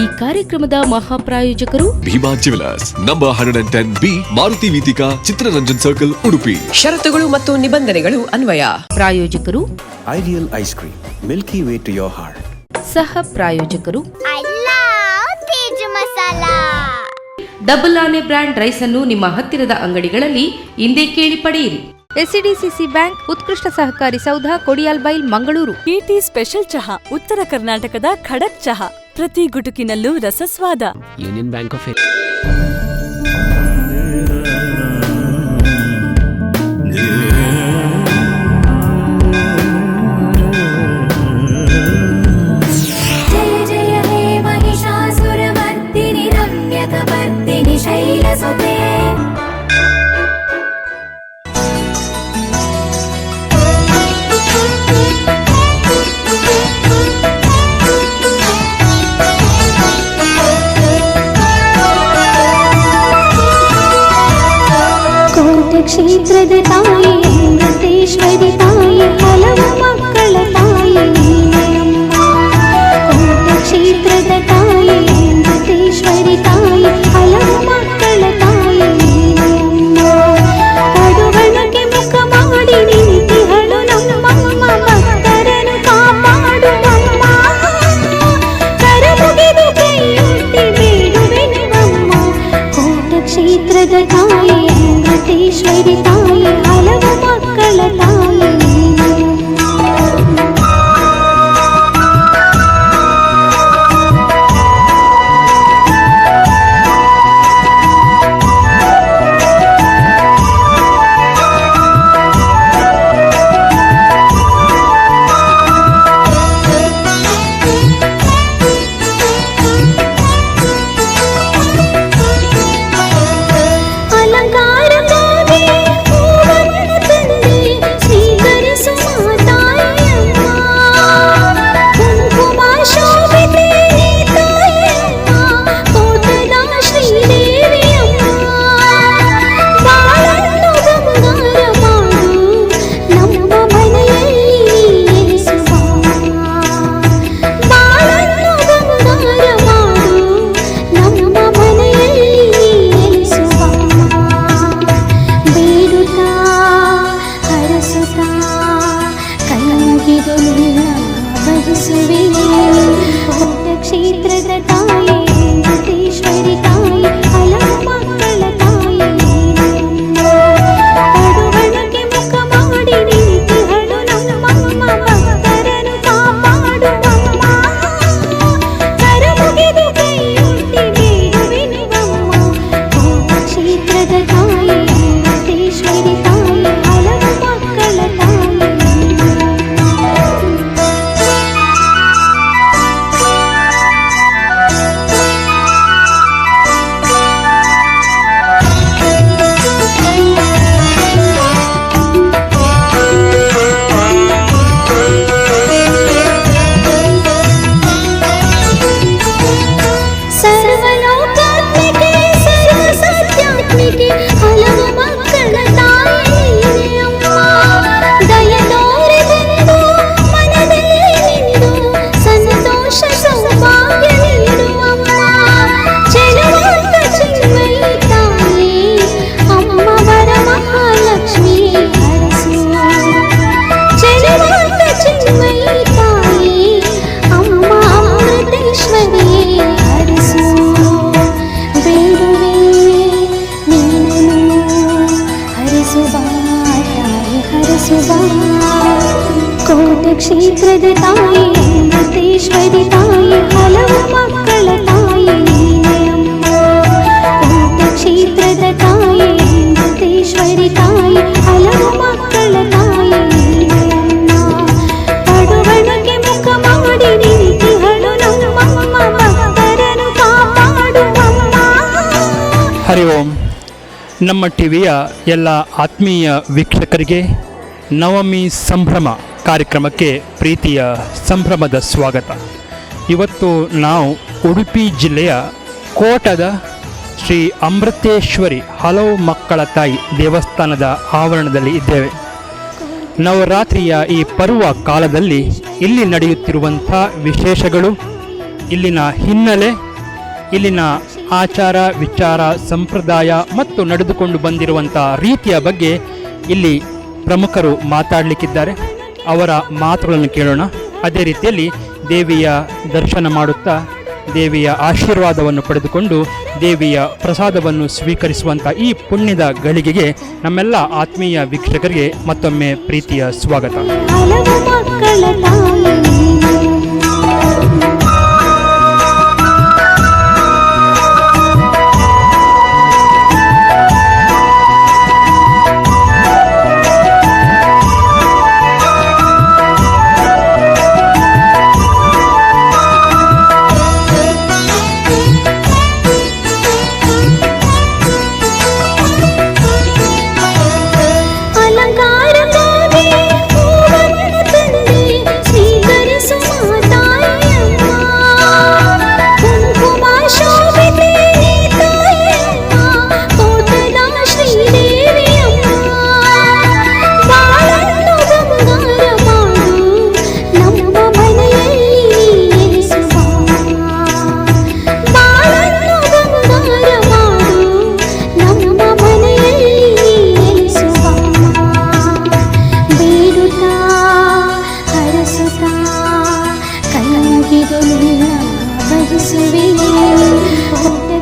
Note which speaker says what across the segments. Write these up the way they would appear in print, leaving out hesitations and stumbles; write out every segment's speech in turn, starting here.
Speaker 1: ಈ ಕಾರ್ಯಕ್ರಮದ ಮಹಾಪ್ರಾಯೋಜಕರು
Speaker 2: Bhima jewellers number 110B Maruti ವೀತಿಕಾ ಚಿತ್ರರಂಜನ್ ಸರ್ಕಲ್ ಉಡುಪಿ.
Speaker 3: ಷರತ್ತುಗಳು ಮತ್ತು ನಿಬಂಧನೆಗಳು ಅನ್ವಯ.
Speaker 1: ಪ್ರಾಯೋಜಕರು
Speaker 4: ideal ice cream, milky way to your heart.
Speaker 1: ಸಹ ಪ್ರಾಯೋಜಕರು ಡಬಲ್ ಆನೆ ಬ್ರ್ಯಾಂಡ್ ರೈಸ್ ಅನ್ನು ನಿಮ್ಮ ಹತ್ತಿರದ ಅಂಗಡಿಗಳಲ್ಲಿ ಇಂದೇ ಕೇಳಿ ಪಡೆಯಿರಿ. ಎಸ್ಸಿಡಿಸಿಸಿ ಬ್ಯಾಂಕ್, ಉತ್ಕೃಷ್ಟ ಸಹಕಾರಿ ಸೌಧ, ಕೊಡಿಯಾಲ್ಬೈಲ್, ಮಂಗಳೂರು.
Speaker 5: ಟಿಟಿ ಸ್ಪೆಷಲ್ ಚಹಾ, ಉತ್ತರ ಕರ್ನಾಟಕದ ಖಡಕ್ ಚಹಾ, ಪ್ರತಿ ಗುಟುಕಿನಲ್ಲೂ ರಸಸ್ವಾದ.
Speaker 6: ಯೂನಿಯನ್ ಬ್ಯಾಂಕ್ ಆಫ್
Speaker 7: ಕ್ಷೇತ್ರದ ತಾಯಿ ಅಮೃತೇಶ್ವರಿ ತಾಯಿ, ಹಲವು ಮಕ್ಕಳ ತಾಯಿ ನೀನೆಯಮ್ಮ. ಕೋಟ ಕ್ಷೇತ್ರದ ತಾಯಿ ಅಮೃತೇಶ್ವರಿ ತಾಯಿ, ಹಲವು ಮಕ್ಕಳ ತಾಯಿ ನೀನೆಯಮ್ಮ. ಕಡುಬಣಕ್ಕೆ ಮುಖ ಮಾಡಿ ನಿಂತಿಹಳು ನಮ್ಮಮ್ಮ, ಭಕ್ತರನ್ನು ಕಾಪಾಡುವಮ್ಮ. ಕರಮುಗಿದು ಕೈಯೊಡ್ಡಿ ಬೇಡುವೆನುವಮ್ಮ. ಕೋಟ ಕ್ಷೇತ್ರದ ತಾಯಿ ಅಮೃತೇಶ್ವರಿ ತಾಯಿ, ಹಲವು ಮಕ್ಕಳ ತಾಯಿ ಕ್ಷೇತ್ರದ ತಾಯಿ ಅಮೃತೇಶ್ವರಿ ತಾಯಿ, ಹಲವು ಮಕ್ಕಳ ತಾಯಿ ಕಡುಬಣಕ್ಕೆ ಮುಖ ಮಾಡಿ ನಿಂತಿಹಳು ನಮ್ಮಮ್ಮ, ಭಕ್ತರನ್ನು ಕಾಪಾಡುವಮ್ಮ. ಕರಮುಗಿದು ಕೈಯೊಡ್ಡಿ ಬೇಡುವೆನುವಮ್ಮ. ಕ್ಷೇತ್ರದ ತಾಯಿ ಅಮೃತೇಶ್ವರಿ ತಾಯಿ, ಹಲವು ಮಕ್ಕಳ ತಾಯಿ. ಕೋಟ ಕ್ಷೇತ್ರದ ತಾಯಿ ಅಮೃತೇಶ್ವರಿ ತಾಯಿ, ಹಲವು ಮಕ್ಕಳ ತಾಯಿ ನೀನೆಯಮ್ಮ. ಕೋಟ ಕ್ಷೇತ್ರದ ತಾಯಿ ಅಮೃತೇಶ್ವರಿ ತಾಯಿ, ಹಲವು ಮಕ್ಕಳ ತಾಯಿ ನೀನೆಯಮ್ಮ. ಕಡುಬಣಕ್ಕೆ ಮುಖ ಮಾಡಿ ನಿಂತಿಹಳು ನಮ್ಮಮ್ಮ, ಭಕ್ತರನ್ನು ಕಾಪಾಡುವಮ್ಮ.
Speaker 8: ಹರಿ ಓಂ. ನಮ್ಮ ಟಿವಿಯ ಎಲ್ಲ ಆತ್ಮೀಯ ವೀಕ್ಷಕರಿಗೆ ನವಮಿ ಸಂಭ್ರಮ ಕಾರ್ಯಕ್ರಮಕ್ಕೆ ಪ್ರೀತಿಯ ಸಂಭ್ರಮದ ಸ್ವಾಗತ. ಇವತ್ತು ನಾವು ಉಡುಪಿ ಜಿಲ್ಲೆಯ ಕೋಟದ ಶ್ರೀ ಅಮೃತೇಶ್ವರಿ ಹಲವು ಮಕ್ಕಳ ತಾಯಿ ದೇವಸ್ಥಾನದ ಆವರಣದಲ್ಲಿ ಇದ್ದೇವೆ. ನವರಾತ್ರಿಯ ಈ ಪರ್ವ ಕಾಲದಲ್ಲಿ ಇಲ್ಲಿ ನಡೆಯುತ್ತಿರುವಂಥ ವಿಶೇಷಗಳು, ಇಲ್ಲಿನ ಹಿನ್ನೆಲೆ, ಇಲ್ಲಿನ ಆಚಾರ ವಿಚಾರ ಸಂಪ್ರದಾಯ ಮತ್ತು ನಡೆದುಕೊಂಡು ಬಂದಿರುವಂಥ ರೀತಿಯ ಬಗ್ಗೆ ಇಲ್ಲಿ ಪ್ರಮುಖರು ಮಾತಾಡಲಿಕ್ಕಿದ್ದಾರೆ. ಅವರ ಮಾತುಗಳನ್ನು ಕೇಳೋಣ. ಅದೇ ರೀತಿಯಲ್ಲಿ ದೇವಿಯ ದರ್ಶನ ಮಾಡುತ್ತಾ ದೇವಿಯ ಆಶೀರ್ವಾದವನ್ನು ಪಡೆದುಕೊಂಡು ದೇವಿಯ ಪ್ರಸಾದವನ್ನು ಸ್ವೀಕರಿಸುವಂಥ ಈ ಪುಣ್ಯದ ಗಳಿಗೆಗೆ ನಮ್ಮೆಲ್ಲ ಆತ್ಮೀಯ ವೀಕ್ಷಕರಿಗೆ ಮತ್ತೊಮ್ಮೆ ಪ್ರೀತಿಯ ಸ್ವಾಗತ.
Speaker 7: ಹಲವು ಮಕ್ಕಳ ತಾಯಿ ನೀನು.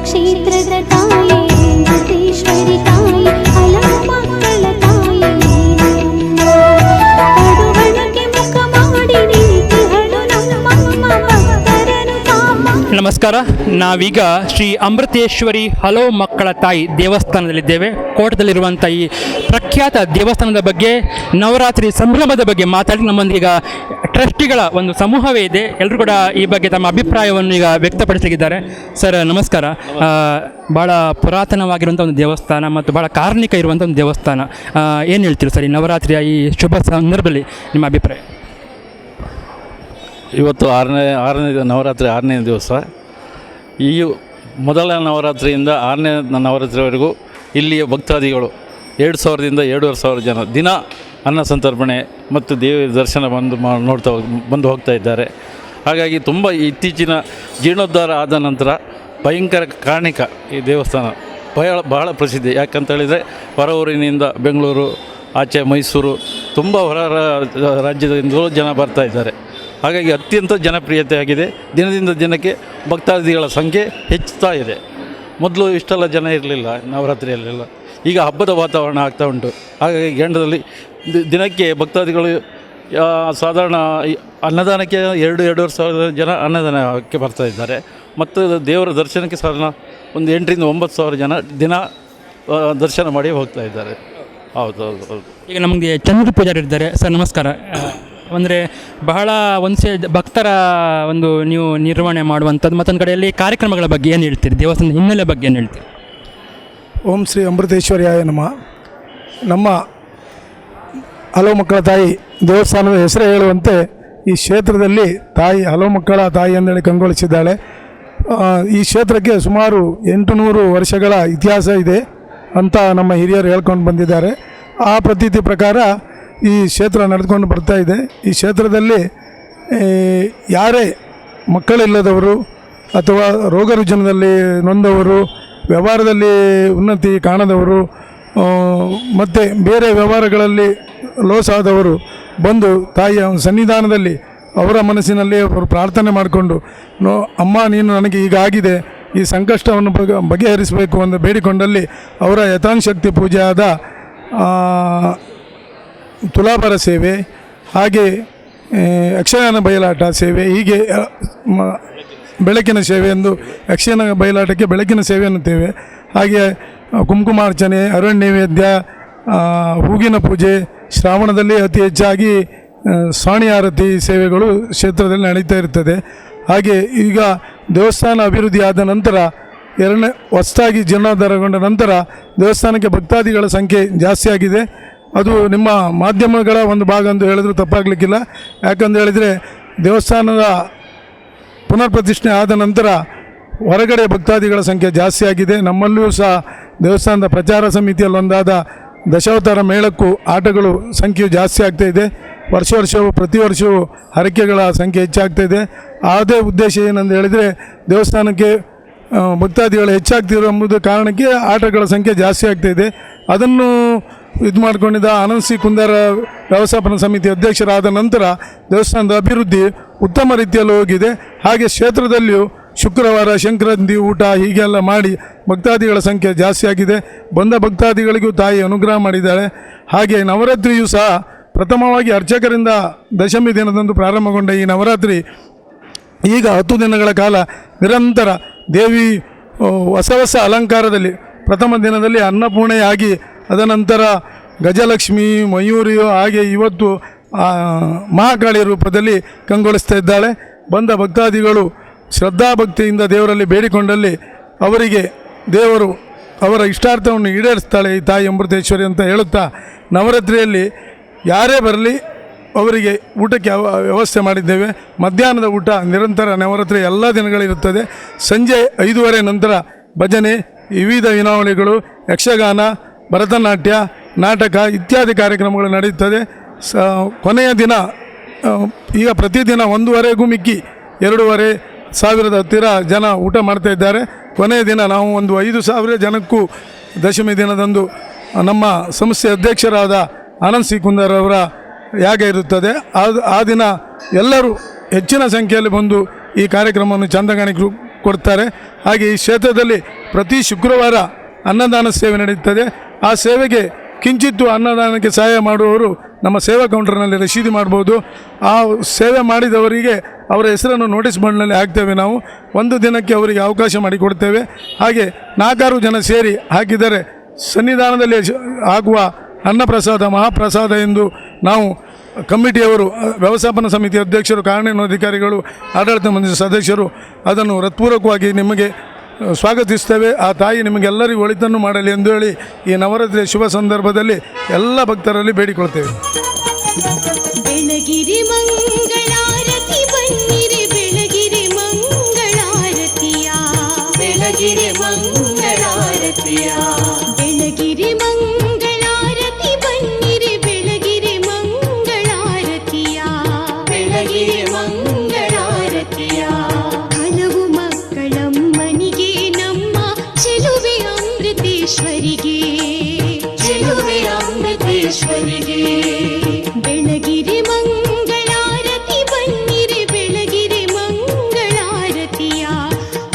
Speaker 7: ಕ್ಷೇತ್ರದ ತಾಯಿ ವೆಂಕಟೇಶ್ವರಿ ತಾಯಿ ಹಲವು ಮಕ್ಕಳ ತಾಯಿ ಪಡುವಣಕ್ಕೆ ಮುಖ ಮಾಡಿ ನಿಂತಿಹಳು ನಮ್ಮ ಭಕ್ತರನು ಕಾಮ.
Speaker 8: ನಮಸ್ಕಾರ. ನಾವೀಗ ಶ್ರೀ ಅಮೃತೇಶ್ವರಿ ಹಲವು ಮಕ್ಕಳ ತಾಯಿ ದೇವಸ್ಥಾನದಲ್ಲಿದ್ದೇವೆ. ಕೋಟದಲ್ಲಿರುವಂಥ ಈ ಪ್ರಖ್ಯಾತ ದೇವಸ್ಥಾನದ ಬಗ್ಗೆ, ನವರಾತ್ರಿ ಸಂಭ್ರಮದ ಬಗ್ಗೆ ಮಾತಾಡಿ ನಮ್ಮೊಂದಿಗೆ ಟ್ರಸ್ಟಿಗಳ ಒಂದು ಸಮೂಹವೇ ಇದೆ. ಎಲ್ಲರೂ ಕೂಡ ಈ ಬಗ್ಗೆ ತಮ್ಮ ಅಭಿಪ್ರಾಯವನ್ನು ಈಗ ವ್ಯಕ್ತಪಡಿಸಲಿದ್ದಾರೆ. ಸರ್ ನಮಸ್ಕಾರ. ಭಾಳ ಪುರಾತನವಾಗಿರುವಂಥ ಒಂದು ದೇವಸ್ಥಾನ ಮತ್ತು ಭಾಳ ಕಾರ್ಣಿಕ ಇರುವಂಥ ಒಂದು ದೇವಸ್ಥಾನ. ಏನು ಹೇಳ್ತೀರಿ ಸರ್ ಈ ನವರಾತ್ರಿಯ ಈ ಶುಭ ಸಂದರ್ಭದಲ್ಲಿ ನಿಮ್ಮ ಅಭಿಪ್ರಾಯ?
Speaker 6: ಇವತ್ತು ಆರನೇ ನವರಾತ್ರಿ 6ನೇ ದಿವಸ. ಈ ಮೊದಲ ನವರಾತ್ರಿಯಿಂದ 6ನೇ ನವರಾತ್ರಿವರೆಗೂ ಇಲ್ಲಿಯ ಭಕ್ತಾದಿಗಳು 2,000ದಿಂದ 2,500 ಜನ ದಿನ ಅನ್ನ ಸಂತರ್ಪಣೆ ಮತ್ತು ದೇವಿಯ ದರ್ಶನ ಬಂದು ಹೋಗ್ತಾ ಇದ್ದಾರೆ. ಹಾಗಾಗಿ ತುಂಬ ಇತ್ತೀಚಿನ ಜೀರ್ಣೋದ್ಧಾರ ಆದ ನಂತರ ಭಯಂಕರ ಕಾರಣಿಕ ಈ ದೇವಸ್ಥಾನ ಬಹಳ ಪ್ರಸಿದ್ಧಿ. ಯಾಕಂತೇಳಿದರೆ ಹೊರ ಊರಿನಿಂದ ಬೆಂಗಳೂರು, ಆಚೆ ಮೈಸೂರು, ತುಂಬ ಹೊರ ರಾಜ್ಯದಿಂದಲೂ ಜನ ಬರ್ತಾ ಇದ್ದಾರೆ. ಹಾಗಾಗಿ ಅತ್ಯಂತ ಜನಪ್ರಿಯತೆ ಆಗಿದೆ. ದಿನದಿಂದ ದಿನಕ್ಕೆ ಭಕ್ತಾದಿಗಳ ಸಂಖ್ಯೆ ಹೆಚ್ಚುತ್ತಾ ಇದೆ. ಮೊದಲು ಇಷ್ಟೆಲ್ಲ ಜನ ಇರಲಿಲ್ಲ ನವರಾತ್ರಿಯಲ್ಲೆಲ್ಲ. ಈಗ ಹಬ್ಬದ ವಾತಾವರಣ ಆಗ್ತಾ ಉಂಟು. ಹಾಗಾಗಿ ಗಂಡದಲ್ಲಿ ದಿನಕ್ಕೆ ಭಕ್ತಾದಿಗಳು ಸಾಧಾರಣ ಅನ್ನದಾನಕ್ಕೆ 2,500 ಸಾವಿರ ಜನ ಅನ್ನದಾನಕ್ಕೆ ಬರ್ತಾ ಇದ್ದಾರೆ. ಮತ್ತು ದೇವರ ದರ್ಶನಕ್ಕೆ ಸಾಧಾರಣ ಒಂದು 8,000ರಿಂದ 9,000 ಜನ ದಿನ ದರ್ಶನ ಮಾಡಿ ಹೋಗ್ತಾ ಇದ್ದಾರೆ. ಹೌದು.
Speaker 8: ಈಗ ನಮಗೆ ಚಂದ್ರ ಪೂಜಾರಿ ಇದ್ದಾರೆ. ಸರ್ ನಮಸ್ಕಾರ. ಅಂದರೆ ಬಹಳ ಭಕ್ತರ ಒಂದು ನೀವು ನಿರ್ವಹಣೆ ಮಾಡುವಂಥದ್ದು, ಮತ್ತೊಂದು ಕಡೆಯಲ್ಲಿ ಕಾರ್ಯಕ್ರಮಗಳ ಬಗ್ಗೆ ಏನು ಹೇಳ್ತೀರಿ? ದೇವಸ್ಥಾನದ ಹಿನ್ನೆಲೆ ಬಗ್ಗೆ ಏನು ಹೇಳ್ತೀರಿ?
Speaker 9: ಓಂ ಶ್ರೀ ಅಮೃತೇಶ್ವರಿಯಾಯ ನಮಃ. ನಮ್ಮ ಹಲವು ಮಕ್ಕಳ ತಾಯಿ ದೇವಸ್ಥಾನದ ಹೆಸರೇ ಹೇಳುವಂತೆ ಈ ಕ್ಷೇತ್ರದಲ್ಲಿ ತಾಯಿ ಹಲವು ಮಕ್ಕಳ ತಾಯಿ ಎಂದೇಳಿ ಕಂಗೊಳಿಸಿದ್ದಾಳೆ. ಈ ಕ್ಷೇತ್ರಕ್ಕೆ ಸುಮಾರು 800 ವರ್ಷಗಳ ಇತಿಹಾಸ ಇದೆ ಅಂತ ನಮ್ಮ ಹಿರಿಯರು ಹೇಳ್ಕೊಂಡು ಬಂದಿದ್ದಾರೆ. ಆ ಪ್ರತೀತಿ ಪ್ರಕಾರ ಈ ಕ್ಷೇತ್ರ ನಡೆದುಕೊಂಡು ಬರ್ತಾ ಇದೆ. ಈ ಕ್ಷೇತ್ರದಲ್ಲಿ ಯಾರೇ ಮಕ್ಕಳಿಲ್ಲದವರು ಅಥವಾ ರೋಗ ರುಜಿನದಲ್ಲಿ ನೊಂದವರು, ವ್ಯವಹಾರದಲ್ಲಿ ಉನ್ನತಿ ಕಾಣದವರು ಮತ್ತು ಬೇರೆ ವ್ಯವಹಾರಗಳಲ್ಲಿ ಲೋಸ್ ಆದವರು ಬಂದು ತಾಯಿಯ ಸನ್ನಿಧಾನದಲ್ಲಿ ಅವರ ಮನಸ್ಸಿನಲ್ಲಿ ಅವರು ಪ್ರಾರ್ಥನೆ ಮಾಡಿಕೊಂಡು ಅಮ್ಮ ನೀನು ನನಗೆ ಈಗ ಆಗಿದೆ, ಈ ಸಂಕಷ್ಟವನ್ನು ಬಗೆಹರಿಸಬೇಕು ಎಂದು ಬೇಡಿಕೊಂಡಲ್ಲಿ ಅವರ ಯಥಾಶಕ್ತಿ ಪೂಜೆ ಆದ ತುಲಾಭಾರ ಸೇವೆ, ಹಾಗೆ ಯಕ್ಷಗಾನ ಬಯಲಾಟ ಸೇವೆ, ಹೀಗೆ ಬೆಳಕಿನ ಸೇವೆ ಎಂದು ಯಕ್ಷಗಾನ ಬಯಲಾಟಕ್ಕೆ ಬೆಳಕಿನ ಸೇವೆ ಅನ್ನುತ್ತೇವೆ. ಹಾಗೆ ಕುಂಕುಮಾರ್ಚನೆ, ಅರಣ್ಯ ನೈವೇದ್ಯ, ಹೂಗಿನ ಪೂಜೆ, ಶ್ರಾವಣದಲ್ಲಿ ಅತಿ ಹೆಚ್ಚಾಗಿ ಸಾಣಿ ಆರತಿ ಸೇವೆಗಳು ಕ್ಷೇತ್ರದಲ್ಲಿ ನಡೀತಾ ಇರ್ತದೆ. ಹಾಗೆ ಈಗ ದೇವಸ್ಥಾನ ಅಭಿವೃದ್ಧಿ ಆದ ನಂತರ ಹೊಸದಾಗಿ ಜೀರ್ಣೋದ್ಧಾರಗೊಂಡ ನಂತರ ದೇವಸ್ಥಾನಕ್ಕೆ ಭಕ್ತಾದಿಗಳ ಸಂಖ್ಯೆ ಜಾಸ್ತಿ ಆಗಿದೆ. ಅದು ನಿಮ್ಮ ಮಾಧ್ಯಮಗಳ ಒಂದು ಭಾಗ ಎಂದು ಹೇಳಿದ್ರು ತಪ್ಪಾಗಲಿಕ್ಕಿಲ್ಲ. ಯಾಕಂತ ಹೇಳಿದರೆ ದೇವಸ್ಥಾನದ ಪುನರ್ ಪ್ರತಿಷ್ಠೆ ಆದ ನಂತರ ಹೊರಗಡೆ ಭಕ್ತಾದಿಗಳ ಸಂಖ್ಯೆ ಜಾಸ್ತಿ ಆಗಿದೆ. ನಮ್ಮಲ್ಲಿಯೂ ಸಹ ದೇವಸ್ಥಾನದ ಪ್ರಚಾರ ಸಮಿತಿಯಲ್ಲಿ ಒಂದಾದ ದಶಾವತಾರ ಮೇಳಕ್ಕೂ ಆಟಗಳು ಸಂಖ್ಯೆಯು ಜಾಸ್ತಿ ಆಗ್ತಾ ಇದೆ. ವರ್ಷವೂ ಪ್ರತಿ ವರ್ಷವೂ ಹರಕೆಗಳ ಸಂಖ್ಯೆ ಹೆಚ್ಚಾಗ್ತಾ ಇದೆ. ಅದೇ ಉದ್ದೇಶ ಏನಂತ ಹೇಳಿದರೆ ದೇವಸ್ಥಾನಕ್ಕೆ ಭಕ್ತಾದಿಗಳು ಹೆಚ್ಚಾಗ್ತಿರೋ ಎಂಬುದು ಕಾರಣಕ್ಕೆ ಆಟಗಳ ಸಂಖ್ಯೆ ಜಾಸ್ತಿ ಆಗ್ತಾಯಿದೆ. ಅದನ್ನು ಇದು ಮಾಡಿಕೊಂಡಿದ್ದ ಆನಂದ್ ಸಿ ಕುಂದಾರ ವ್ಯವಸ್ಥಾಪನಾ ಸಮಿತಿ ಅಧ್ಯಕ್ಷರಾದ ನಂತರ ದೇವಸ್ಥಾನದ ಅಭಿವೃದ್ಧಿ ಉತ್ತಮ ರೀತಿಯಲ್ಲಿ ಹೋಗಿದೆ. ಹಾಗೆ ಕ್ಷೇತ್ರದಲ್ಲಿಯೂ ಶುಕ್ರವಾರ ಸಂಕ್ರಾಂತಿ ಊಟ ಹೀಗೆಲ್ಲ ಮಾಡಿ ಭಕ್ತಾದಿಗಳ ಸಂಖ್ಯೆ ಜಾಸ್ತಿ ಆಗಿದೆ. ಬಂದ ಭಕ್ತಾದಿಗಳಿಗೂ ತಾಯಿ ಅನುಗ್ರಹ ಮಾಡಿದ್ದಾಳೆ. ಹಾಗೆ ನವರಾತ್ರಿಯೂ ಸಹ ಪ್ರಥಮವಾಗಿ ಅರ್ಚಕರಿಂದ ದಶಮಿ ದಿನದಂದು ಪ್ರಾರಂಭಗೊಂಡ ಈ ನವರಾತ್ರಿ ಈಗ 10 ದಿನಗಳ ಕಾಲ ನಿರಂತರ ದೇವಿ ಹೊಸ ಅಲಂಕಾರದಲ್ಲಿ ಪ್ರಥಮ ದಿನದಲ್ಲಿ ಅನ್ನಪೂರ್ಣೆಯಾಗಿ ಅದನಂತರ ಗಜಲಕ್ಷ್ಮಿ ಮಯೂರಿಯು ಹಾಗೆ ಇವತ್ತು ಮಹಾಕಾಳಿ ರೂಪದಲ್ಲಿ ಕಂಗೊಳಿಸ್ತಾ ಇದ್ದಾಳೆ. ಬಂದ ಭಕ್ತಾದಿಗಳು ಶ್ರದ್ಧಾಭಕ್ತಿಯಿಂದ ದೇವರಲ್ಲಿ ಬೇಡಿಕೊಂಡಲ್ಲಿ ಅವರಿಗೆ ದೇವರು ಅವರ ಇಷ್ಟಾರ್ಥವನ್ನು ಈಡೇರಿಸ್ತಾಳೆ ಈ ತಾಯಿ ಅಮೃತೇಶ್ವರಿ ಅಂತ ಹೇಳುತ್ತಾ, ನವರಾತ್ರಿಯಲ್ಲಿ ಯಾರೇ ಬರಲಿ ಅವರಿಗೆ ಊಟಕ್ಕೆ ವ್ಯವಸ್ಥೆ ಮಾಡಿದ್ದೇವೆ. ಮಧ್ಯಾಹ್ನದ ಊಟ ನಿರಂತರ ನವರಾತ್ರಿ ಎಲ್ಲ ದಿನಗಳಿರುತ್ತದೆ. ಸಂಜೆ 5:30 ನಂತರ ಭಜನೆ, ವಿವಿಧ ವಿನಾವಳಿಗಳು, ಯಕ್ಷಗಾನ, ಭರತನಾಟ್ಯ, ನಾಟಕ ಇತ್ಯಾದಿ ಕಾರ್ಯಕ್ರಮಗಳು ನಡೆಯುತ್ತದೆ. ಕೊನೆಯ ದಿನ ಈಗ ಪ್ರತಿದಿನ 1:15ಗೂ ಮಿಕ್ಕಿ 2,500 ಹತ್ತಿರ ಜನ ಊಟ ಮಾಡ್ತಾ ಇದ್ದಾರೆ. ಕೊನೆಯ ದಿನ ನಾವು ಒಂದು 5,000 ಜನಕ್ಕೂ ದಶಮಿ ದಿನದಂದು ನಮ್ಮ ಸಂಸ್ಥೆ ಅಧ್ಯಕ್ಷರಾದ ಆನಂದ್ ಸಿ ಕುಂದಾರ್ ಅವರ ಯಾಗ ಇರುತ್ತದೆ. ಆ ದಿನ ಎಲ್ಲರೂ ಹೆಚ್ಚಿನ ಸಂಖ್ಯೆಯಲ್ಲಿ ಬಂದು ಈ ಕಾರ್ಯಕ್ರಮವನ್ನು ಚಂದಗಾಣಿಕರು ಕೊಡ್ತಾರೆ. ಹಾಗೆ ಈ ಕ್ಷೇತ್ರದಲ್ಲಿ ಪ್ರತಿ ಶುಕ್ರವಾರ ಅನ್ನದಾನ ಸೇವೆ ನಡೆಯುತ್ತದೆ. ಆ ಸೇವೆಗೆ ಕಿಂಚಿತ್ತು ಅನ್ನದಾನಕ್ಕೆ ಸಹಾಯ ಮಾಡುವವರು ನಮ್ಮ ಸೇವಾ ಕೌಂಟರ್ನಲ್ಲಿ ರಶೀದಿ ಮಾಡ್ಬೋದು. ಆ ಸೇವೆ ಮಾಡಿದವರಿಗೆ ಅವರ ಹೆಸರನ್ನು ನೋಟಿಸ್ ಬೋರ್ಡ್ನಲ್ಲಿ ಹಾಕ್ತೇವೆ. ನಾವು ಒಂದು ದಿನಕ್ಕೆ ಅವರಿಗೆ ಅವಕಾಶ ಮಾಡಿಕೊಡ್ತೇವೆ. ಹಾಗೆ 4-6 ಜನ ಸೇರಿ ಹಾಕಿದರೆ ಸನ್ನಿಧಾನದಲ್ಲಿ ಆಗುವ ಅನ್ನಪ್ರಸಾದ ಮಹಾಪ್ರಸಾದ ಎಂದು ನಾವು ಕಮಿಟಿಯವರು, ವ್ಯವಸ್ಥಾಪನಾ ಸಮಿತಿ ಅಧ್ಯಕ್ಷರು, ಕಾರ್ಯನಿರ್ವಹಣಾಧಿಕಾರಿಗಳು, ಆಡಳಿತ ಮಂಡಳಿ ಸದಸ್ಯರು ಅದನ್ನು ಹೃತ್ಪೂರ್ವಕವಾಗಿ ನಿಮಗೆ ಸ್ವಾಗತಿಸ್ತೇವೆ. ಆ ತಾಯಿ ನಿಮಗೆಲ್ಲರಿಗೂ ಒಳಿತನ್ನು ಮಾಡಲಿ ಎಂದು ಹೇಳಿ ಈ ನವರಾತ್ರಿಯ ಶುಭ ಸಂದರ್ಭದಲ್ಲಿ ಎಲ್ಲ ಭಕ್ತರಲ್ಲಿ ಬೇಡಿಕೊಳ್ತೇವೆ.
Speaker 7: ಬೆಳಗಿರಿ ಮಂಗಳಾರತಿ ಬನ್ನಿರಿ, ಬೆಳಗಿರಿ ಮಂಗಳಾರತಿಯ, ಬೆಳಗಿರಿ ಮಂಗಳಾರತಿಯ, ಬೆಳಗಿರಿ ಮಂಗಳಾರತಿ ಬನ್ನಿರಿ, ಬೆಳಗಿರಿ ಮಂಗಳಾರತಿಯ, ಬೆಳಗಿರಿ ಮಂಗಳಾರತಿಯ. ಹಲವು ಮಕ್ಕಳಮ್ಮನಿಗೆ ನಮ್ಮ ಚೆಲುವೆ ಅಮೃತೇಶ್ವರಿಗೆ, ಚೆಲುವೆ ಅಮೃತೇಶ್ವರಿಗೆ. ಬೆಳಗಿರಿ ಮಂಗಳಾರತಿ ಬನ್ನಿರಿ, ಬೆಳಗಿರಿ ಮಂಗಳಾರತಿಯ.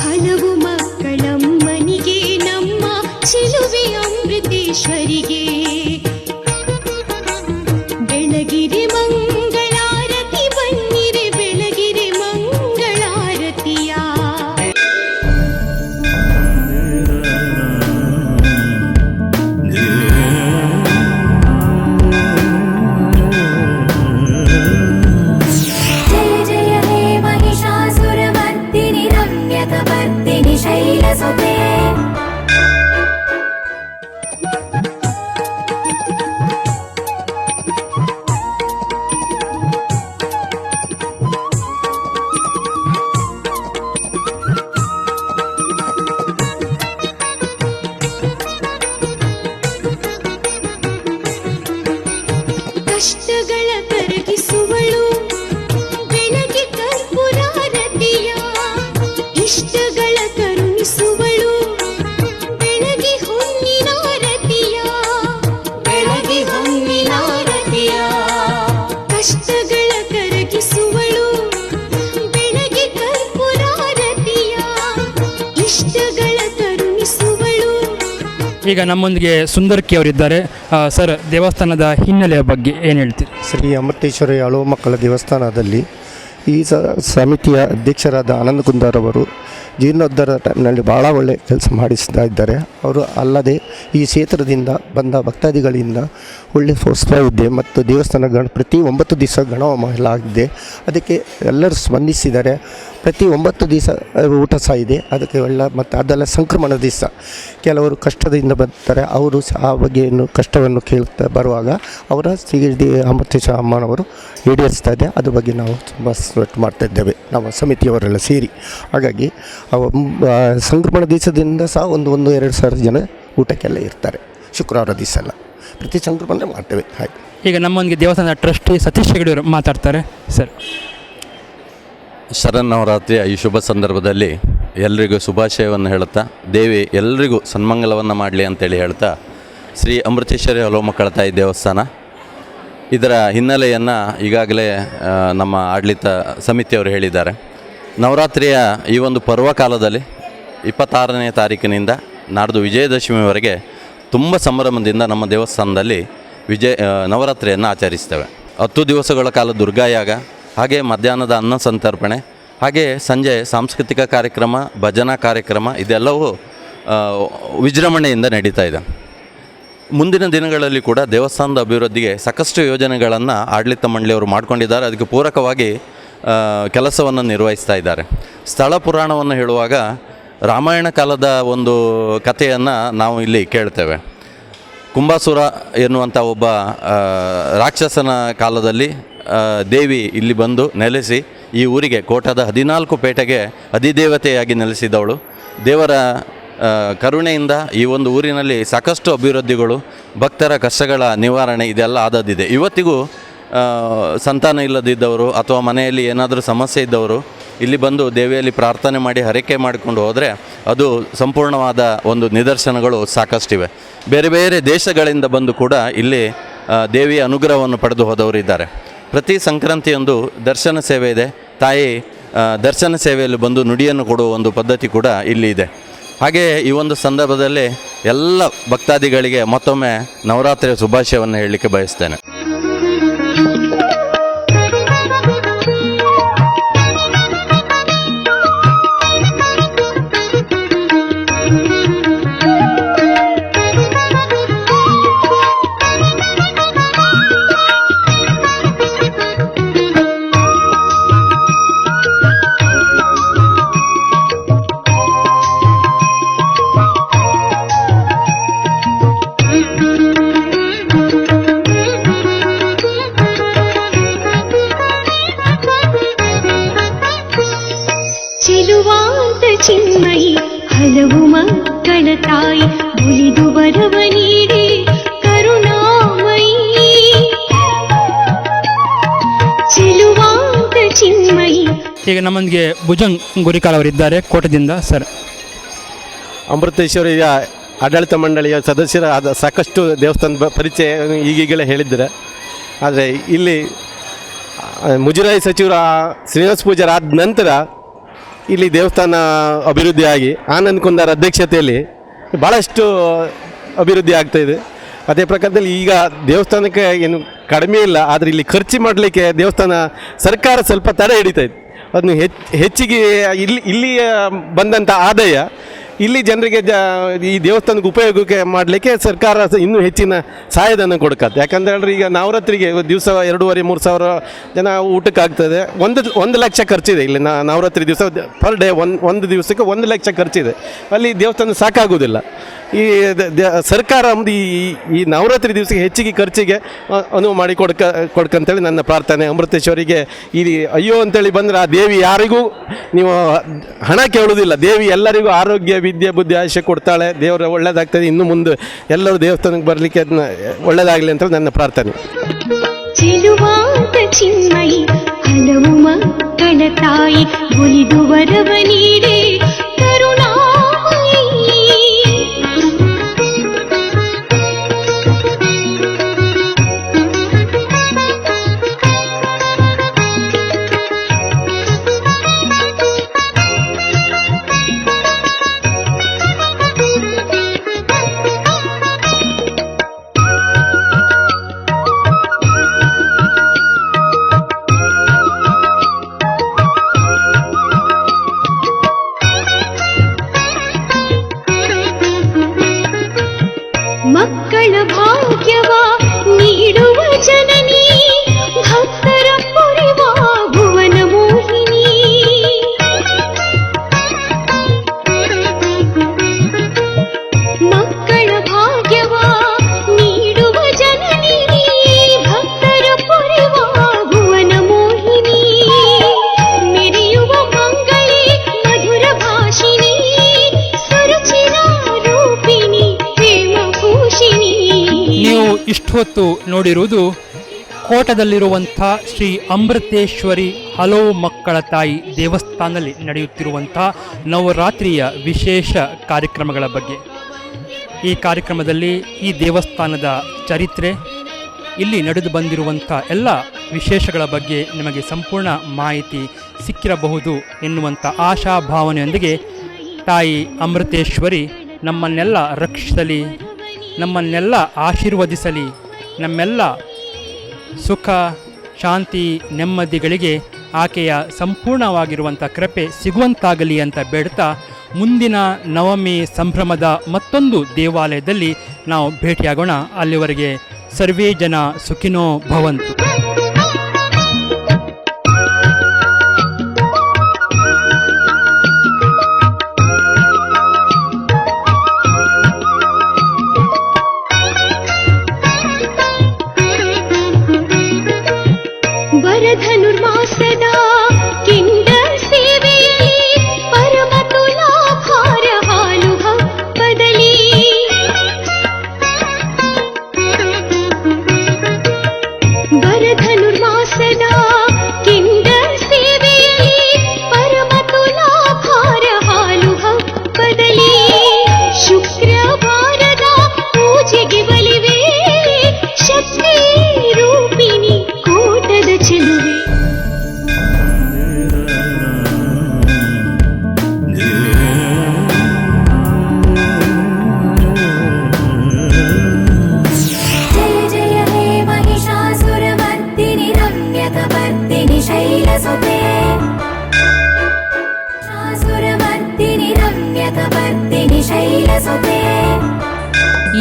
Speaker 7: ಹಲವು ಮಕ್ಕಳಮ್ಮನಿಗೆ ನಮ್ಮ ಚೆಲುವೆ ಅಮೃತೇಶ್ವರಿಗೆ. ಬೆಳಗಿರಿ ಮಂಗಳಾರತಿ ಬನ್ನಿರಿ, ಬೆಳಗಿರಿ ಮಂಗಳಾರತಿಯ.
Speaker 10: जय जय हे महिषासुरमर्दिनि रम्यकपर्दिनि शैलसुते.
Speaker 7: ಕಷ್ಟಗಳ ಕರಗಿಸುವಳು ಬೆಳಗ್ಗೆ ಕರ್ಪೂರಾರತಿಯ, ಇಷ್ಟಗಳ ಕರುಣಿಸುವಳು ಬೆಳಗ್ಗೆ ಹೊನ್ನಿನಾರತಿಯ, ಬೆಳಗ್ಗೆ ಹೊನ್ನಿನಾರತಿಯ. ಕಷ್ಟಗಳ ಕರಗಿಸುವಳು ಬೆಳಗ್ಗೆ ಕರ್ಪೂರಾರತಿಯ, ಇಷ್ಟಗಳ ಕರುಣಿಸುವಳು.
Speaker 8: ಈಗ ನಮ್ಮೊಂದಿಗೆ ಸುಂದರ್ಕಿ ಅವರಿದ್ದಾರೆ. ಸರ್, ದೇವಸ್ಥಾನದ ಹಿನ್ನೆಲೆಯ ಬಗ್ಗೆ ಏನು ಹೇಳ್ತೀರಿ?
Speaker 11: ಶ್ರೀ ಅಮೃತೇಶ್ವರಿ ಹಲವು ಮಕ್ಕಳ ದೇವಸ್ಥಾನದಲ್ಲಿ ಈ ಸಮಿತಿಯ ಅಧ್ಯಕ್ಷರಾದ ಆನಂದ್ ಕುಂದಾರ್ ಅವರು ಜೀರ್ಣೋದ್ಧಾರನಲ್ಲಿ ಭಾಳ ಒಳ್ಳೆಯ ಕೆಲಸ ಮಾಡಿಸ್ತಾ ಇದ್ದಾರೆ. ಅವರು ಅಲ್ಲದೆ ಈ ಕ್ಷೇತ್ರದಿಂದ ಬಂದ ಭಕ್ತಾದಿಗಳಿಂದ ಒಳ್ಳೆಯ ಪ್ರೋತ್ಸಾಹ ಇದೆ ಮತ್ತು ದೇವಸ್ಥಾನ ಪ್ರತಿ 9 ದಿವಸ ಗಣಹೋಮ ಎಲ್ಲ ಆಗಿದೆ. ಅದಕ್ಕೆ ಎಲ್ಲರೂ ಸ್ಪಂದಿಸಿದ್ದಾರೆ. ಪ್ರತಿ 9 ದಿವಸ ಊಟ ಸಹ ಇದೆ. ಅದಕ್ಕೆ ಒಳ್ಳೆ ಮತ್ತು ಅದೆಲ್ಲ ಸಂಕ್ರಮಣ ದಿವಸ ಕೆಲವರು ಕಷ್ಟದಿಂದ ಬರ್ತಾರೆ. ಅವರು ಆ ಬಗ್ಗೆಯನ್ನು ಕಷ್ಟವನ್ನು ಕೇಳ್ತಾ ಬರುವಾಗ ಅವರ ಶ್ರೀ ಅಮೃತೇಶ್ವರ ಅಮ್ಮನವರು ಈಡೇರಿಸ್ತಾ ಇದೆ. ಅದ್ರ ಬಗ್ಗೆ ನಾವು ತುಂಬ ಸ್ವಟ್ ಮಾಡ್ತಾಯಿದ್ದೇವೆ ನಮ್ಮ ಸಮಿತಿಯವರೆಲ್ಲ ಸೇರಿ. ಹಾಗಾಗಿ ಸಂಕ್ರಮಣ ದಿವಸದಿಂದ ಸಹ 1-2 ಸಾವಿರ ಜನ ಊಟಕ್ಕೆಲ್ಲ ಇರ್ತಾರೆ ಶುಕ್ರವಾರ ದಿವಸ ಎಲ್ಲ. ಪ್ರತಿ ಸಂದರ್ಭದಲ್ಲಿ ಮಾಡ್ತೇವೆ. ಹಾಗೆ
Speaker 8: ಈಗ ನಮ್ಮೊಂದಿಗೆ ದೇವಸ್ಥಾನದ ಟ್ರಸ್ಟಿ ಸತೀಶ್ ಹೆಗಡೆ ಅವರು ಮಾತಾಡ್ತಾರೆ ಸರ್.
Speaker 12: ಶರನ್ನವರಾತ್ರಿಯ ಈ ಶುಭ ಸಂದರ್ಭದಲ್ಲಿ ಎಲ್ರಿಗೂ ಶುಭಾಶಯವನ್ನು ಹೇಳುತ್ತಾ, ದೇವಿ ಎಲ್ರಿಗೂ ಸನ್ಮಂಗಲವನ್ನು ಮಾಡಲಿ ಅಂತೇಳಿ ಹೇಳ್ತಾ, ಶ್ರೀ ಅಮೃತೇಶ್ವರಿ ಹಲೋ ಮಕ್ಕಳ ತಾಯಿ ದೇವಸ್ಥಾನ ಇದರ ಹಿನ್ನೆಲೆಯನ್ನು ಈಗಾಗಲೇ ನಮ್ಮ ಆಡಳಿತ ಸಮಿತಿಯವರು ಹೇಳಿದ್ದಾರೆ. ನವರಾತ್ರಿಯ ಈ ಒಂದು ಪರ್ವಕಾಲದಲ್ಲಿ 26ನೇ ತಾರೀಕಿನಿಂದ ನಾಡ್ದು ವಿಜಯದಶಮಿವರೆಗೆ ತುಂಬ ಸಂಭ್ರಮದಿಂದ ನಮ್ಮ ದೇವಸ್ಥಾನದಲ್ಲಿ ನವರಾತ್ರಿಯನ್ನು ಆಚರಿಸ್ತೇವೆ. 10 ದಿವಸಗಳ ಕಾಲ ದುರ್ಗಾಯಾಗ, ಹಾಗೆ ಮಧ್ಯಾಹ್ನದ ಅನ್ನ ಸಂತರ್ಪಣೆ, ಹಾಗೆ ಸಂಜೆ ಸಾಂಸ್ಕೃತಿಕ ಕಾರ್ಯಕ್ರಮ, ಭಜನಾ ಕಾರ್ಯಕ್ರಮ ಇದೆಲ್ಲವೂ ವಿಜೃಂಭಣೆಯಿಂದ ನಡೀತಾ ಇದೆ. ಮುಂದಿನ ದಿನಗಳಲ್ಲಿ ಕೂಡ ದೇವಸ್ಥಾನದ ಅಭಿವೃದ್ಧಿಗೆ ಸಾಕಷ್ಟು ಯೋಜನೆಗಳನ್ನು ಆಡಳಿತ ಮಂಡಳಿಯವರು ಮಾಡಿಕೊಂಡಿದ್ದಾರೆ. ಅದಕ್ಕೆ ಪೂರಕವಾಗಿ ಕೆಲಸವನ್ನು ನಿರ್ವಹಿಸ್ತಾ ಇದ್ದಾರೆ. ಸ್ಥಳ ಪುರಾಣವನ್ನು ಹೇಳುವಾಗ ರಾಮಾಯಣ ಕಾಲದ ಒಂದು ಕಥೆಯನ್ನು ನಾವು ಇಲ್ಲಿ ಕೇಳ್ತೇವೆ. ಕುಂಬಾಸುರ ಎನ್ನುವಂಥ ಒಬ್ಬ ರಾಕ್ಷಸನ ಕಾಲದಲ್ಲಿ ದೇವಿ ಇಲ್ಲಿ ಬಂದು ನೆಲೆಸಿ ಈ ಊರಿಗೆ ಕೋಟದ 14 ಪೇಟೆಗೆ ಅಧಿದೇವತೆಯಾಗಿ ನೆಲೆಸಿದವಳು. ದೇವರ ಕರುಣೆಯಿಂದ ಈ ಒಂದು ಊರಿನಲ್ಲಿ ಸಾಕಷ್ಟು ಅಭಿವೃದ್ಧಿಗಳು, ಭಕ್ತರ ಕಷ್ಟಗಳ ನಿವಾರಣೆ ಇದೆಲ್ಲ ಆದದ್ದಿದೆ. ಇವತ್ತಿಗೂ ಸಂತಾನ ಇಲ್ಲದಿದ್ದವರು ಅಥವಾ ಮನೆಯಲ್ಲಿ ಏನಾದರೂ ಸಮಸ್ಯೆ ಇದ್ದವರು ಇಲ್ಲಿ ಬಂದು ದೇವಿಯಲ್ಲಿ ಪ್ರಾರ್ಥನೆ ಮಾಡಿ ಹರಕೆ ಮಾಡಿಕೊಂಡು ಹೋದರೆ ಅದು ಸಂಪೂರ್ಣವಾದ ಒಂದು ನಿದರ್ಶನಗಳು ಸಾಕಷ್ಟಿವೆ. ಬೇರೆ ಬೇರೆ ದೇಶಗಳಿಂದ ಬಂದು ಕೂಡ ಇಲ್ಲಿ ದೇವಿಯ ಅನುಗ್ರಹವನ್ನು ಪಡೆದು ಹೋದವರು ಇದ್ದಾರೆ. ಪ್ರತಿ ಸಂಕ್ರಾಂತಿಯೊಂದು ದರ್ಶನ ಸೇವೆ ಇದೆ. ತಾಯಿ ದರ್ಶನ ಸೇವೆಯಲ್ಲಿ ಬಂದು ನುಡಿಯನ್ನು ಕೊಡುವ ಒಂದು ಪದ್ಧತಿ ಕೂಡ ಇಲ್ಲಿ ಇದೆ. ಹಾಗೆ ಈ ಒಂದು ಸಂದರ್ಭದಲ್ಲಿ ಎಲ್ಲ ಭಕ್ತಾದಿಗಳಿಗೆ ಮತ್ತೊಮ್ಮೆ ನವರಾತ್ರಿಯ ಶುಭಾಶಯವನ್ನು ಹೇಳಲಿಕ್ಕೆ ಬಯಸ್ತೇನೆ.
Speaker 7: ಚಿನ್ಮಯಿ ಹಲವು ಮಕ್ಕಳ ತಾಯಿ ಮುರಿದು ವರವ ನೀಡಿ ಕರುಣಾಮಯಿ ಚೆಲುವಾಂತ ಚಿನ್ಮಯಿ.
Speaker 8: ಈಗ ನಮ್ಮೊಂದಿಗೆ ಭುಜಂಗ್ ಗುರಿಕಾಲ್ ಅವರಿದ್ದಾರೆ ಕೋಟದಿಂದ ಸರ್.
Speaker 13: ಅಮೃತೇಶ್ವರಿಯ ಆಡಳಿತ ಮಂಡಳಿಯ ಸದಸ್ಯರಾದ ಸಾಕಷ್ಟು ದೇವಸ್ಥಾನದ ಪರಿಚಯ ಈಗೀಗಲೇ ಹೇಳಿದ್ದಾರೆ. ಆದರೆ ಇಲ್ಲಿ ಮುಜರಾಯಿ ಸಚಿವರ ಶ್ರೀನಿವಾಸ ಪೂಜಾರ ಆದ ನಂತರ ಇಲ್ಲಿ ದೇವಸ್ಥಾನ ಅಭಿವೃದ್ಧಿಯಾಗಿ ಆನಂದ್ ಕುಂದಾರ್ ಅಧ್ಯಕ್ಷತೆಯಲ್ಲಿ ಭಾಳಷ್ಟು ಅಭಿವೃದ್ಧಿ ಆಗ್ತಾಯಿದೆ. ಅದೇ ಪ್ರಕಾರದಲ್ಲಿ ಈಗ ದೇವಸ್ಥಾನಕ್ಕೆ ಏನು ಕಡಿಮೆ ಇಲ್ಲ, ಆದರೆ ಇಲ್ಲಿ ಖರ್ಚು ಮಾಡಲಿಕ್ಕೆ ದೇವಸ್ಥಾನ ಸರ್ಕಾರ ಸ್ವಲ್ಪ ತಡೆ ಹಿಡಿತಾಯಿದೆ. ಅದನ್ನು ಹೆಚ್ಚಿಗೆ ಇಲ್ಲಿ ಬಂದಂಥ ಆದಾಯ ಇಲ್ಲಿ ಜನರಿಗೆ ಈ ದೇವಸ್ಥಾನಕ್ಕೆ ಉಪಯೋಗಕ್ಕೆ ಮಾಡಲಿಕ್ಕೆ ಸರ್ಕಾರ ಇನ್ನೂ ಹೆಚ್ಚಿನ ಸಹಾಯಧನ ಕೊಡ್ಕತ್ತೆ. ಯಾಕಂತ ಹೇಳಿದ್ರೆ ಈಗ ನವರಾತ್ರಿಗೆ ದಿವಸ 2,500-3 ಸಾವಿರ ಜನ ಊಟಕ್ಕೆ ಆಗ್ತದೆ. 1 ಲಕ್ಷ ಖರ್ಚಿದೆ ಇಲ್ಲಿ ನವರಾತ್ರಿ ದಿವಸ ಪರ್ ಡೇ ಒಂದು ದಿವಸಕ್ಕೆ 1 ಲಕ್ಷ ಖರ್ಚಿದೆ. ಅಲ್ಲಿ ದೇವಸ್ಥಾನ ಸಾಕಾಗೋದಿಲ್ಲ. ಈ ಸರ್ಕಾರ ಈ ನವರಾತ್ರಿ ದಿವಸಕ್ಕೆ ಹೆಚ್ಚಿಗೆ ಖರ್ಚಿಗೆ ಅನುವು ಮಾಡಿ ಕೊಡ್ಕಂತೇಳಿ ನನ್ನ ಪ್ರಾರ್ಥನೆ. ಅಮೃತೇಶ್ವರಿಗೆ ಈ ಅಯ್ಯೋ ಅಂತೇಳಿ ಬಂದರೆ ಆ ದೇವಿ ಯಾರಿಗೂ ನೀವು ಹಣ ಕೇಳೋದಿಲ್ಲ. ದೇವಿ ಎಲ್ಲರಿಗೂ ಆರೋಗ್ಯ, ವಿದ್ಯೆ, ಬುದ್ಧಿ, ಆಯುಷ್ಯ ಕೊಡ್ತಾಳೆ. ದೇವರ ಒಳ್ಳೇದಾಗ್ತದೆ. ಇನ್ನು ಮುಂದೆ ಎಲ್ಲರೂ ದೇವಸ್ಥಾನಕ್ಕೆ ಬರಲಿಕ್ಕೆ ಒಳ್ಳೇದಾಗಲಿ ಅಂತ ನನ್ನ ಪ್ರಾರ್ಥನೆ.
Speaker 7: ಚೆಲುವಾಂತ ಚಿನ್ಮಯಿ ಹಲವು ಮಕ್ಕಳ ತಾಯಿ ಮುರಿದು ವರವ ನೀಡಿ ಕರುಣಾಮಯಿ.
Speaker 8: ಹೊತ್ತು ನೋಡಿರುವುದು ಕೋಟದಲ್ಲಿರುವಂಥ ಶ್ರೀ ಅಮೃತೇಶ್ವರಿ ಹಲವು ಮಕ್ಕಳ ತಾಯಿ ದೇವಸ್ಥಾನದಲ್ಲಿ ನಡೆಯುತ್ತಿರುವಂಥ ನವರಾತ್ರಿಯ ವಿಶೇಷ ಕಾರ್ಯಕ್ರಮಗಳ ಬಗ್ಗೆ. ಈ ಕಾರ್ಯಕ್ರಮದಲ್ಲಿ ಈ ದೇವಸ್ಥಾನದ ಚರಿತ್ರೆ, ಇಲ್ಲಿ ನಡೆದು ಬಂದಿರುವಂಥ ಎಲ್ಲ ವಿಶೇಷಗಳ ಬಗ್ಗೆ ನಿಮಗೆ ಸಂಪೂರ್ಣ ಮಾಹಿತಿ ಸಿಕ್ಕಿರಬಹುದು ಎನ್ನುವಂಥ ಆಶಾಭಾವನೆಯೊಂದಿಗೆ ತಾಯಿ ಅಮೃತೇಶ್ವರಿ ನಮ್ಮನ್ನೆಲ್ಲ ರಕ್ಷಿಸಲಿ, ನಮ್ಮನ್ನೆಲ್ಲ ಆಶೀರ್ವದಿಸಲಿ, ನಮ್ಮೆಲ್ಲ ಸುಖ ಶಾಂತಿ ನೆಮ್ಮದಿಗಳಿಗೆ ಆಕೆಯ ಸಂಪೂರ್ಣವಾಗಿರುವಂಥ ಕೃಪೆ ಸಿಗುವಂತಾಗಲಿ ಅಂತ ಬೇಡ್ತಾ ಮುಂದಿನ ನವಮಿ ಸಂಭ್ರಮದ ಮತ್ತೊಂದು ದೇವಾಲಯದಲ್ಲಿ ನಾವು ಭೇಟಿಯಾಗೋಣ. ಅಲ್ಲಿವರೆಗೆ ಸರ್ವೇ ಜನ ಸುಖಿನೋ ಭವಂತು.
Speaker 7: ವರಧನುರ್ಮಾಸದ ಕಿಂಡ ಸೇವೆಯಲ್ಲಿ ಪರಮ ತುಲಾಭಾರ ಹಾಲು ಹಬ್ಬದಲ್ಲಿ ವರಧನುರ್ಮಾಸದ ಕಿಂಡ ಸೇವೆಯಲ್ಲಿ ಪರಮ ತುಲಾಭಾರ ಹಾಲು ಹಬ್ಬದಲ್ಲಿ ಶುಕ್ರವಾರದ ಪೂಜೆಗೆ ಬಲಿವೆ ಶಕ್ತಿ ರೂಪಿಣಿ ಕೋಟದ ಚೆಲುವೆ.
Speaker 10: जय जय हे महिषासुरमर्दिनि रम्यकपर्दिनि शैलसुते महिषासुरमर्दिनि रम्यकपर्दिनि शैलसुते.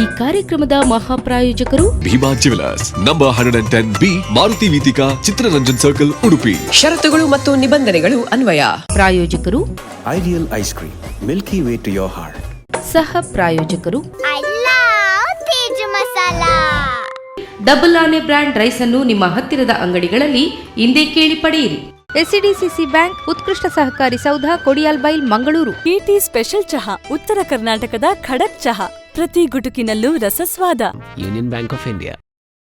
Speaker 1: ಈ ಕಾರ್ಯಕ್ರಮದ ಮಹಾಪ್ರಾಯೋಜಕರು
Speaker 2: Bhima jewellers, number 110B, Maruti ವೀತಿಕಾ, ಚಿತ್ರರಂಜನ್ ಸರ್ಕಲ್, ಉಡುಪಿ.
Speaker 3: ಷರತ್ತುಗಳು ಮತ್ತು ನಿಬಂಧನೆಗಳು ಅನ್ವಯ.
Speaker 1: ಪ್ರಾಯೋಜಕರು
Speaker 4: Ideal ice cream, Milky Way to your heart.
Speaker 1: ಸಹ ಪ್ರಾಯೋಜಕರು
Speaker 10: ತೇಜು ಮಸಾಲಾ.
Speaker 1: ಡಬಲ್ ಆನೆ ಬ್ರ್ಯಾಂಡ್ ರೈಸ್ ಅನ್ನು ನಿಮ್ಮ ಹತ್ತಿರದ ಅಂಗಡಿಗಳಲ್ಲಿ ಇಂದೇ ಕೇಳಿ ಪಡೆಯಿರಿ. ಎಸ್ಸಿಡಿಸಿಸಿ ಬ್ಯಾಂಕ್, ಉತ್ಕೃಷ್ಟ ಸಹಕಾರಿ ಸೌಧ, ಕೊಡಿಯಾಲ್ಬೈಲ್, ಮಂಗಳೂರು.
Speaker 5: ಟಿಟಿ ಸ್ಪೆಷಲ್ ಚಹಾ, ಉತ್ತರ ಕರ್ನಾಟಕದ ಖಡಕ್ ಚಹಾ, ಪ್ರತಿ ಗುಟುಕಿನಲ್ಲೂ ರಸಸ್ವಾದ.
Speaker 14: Union bank of India.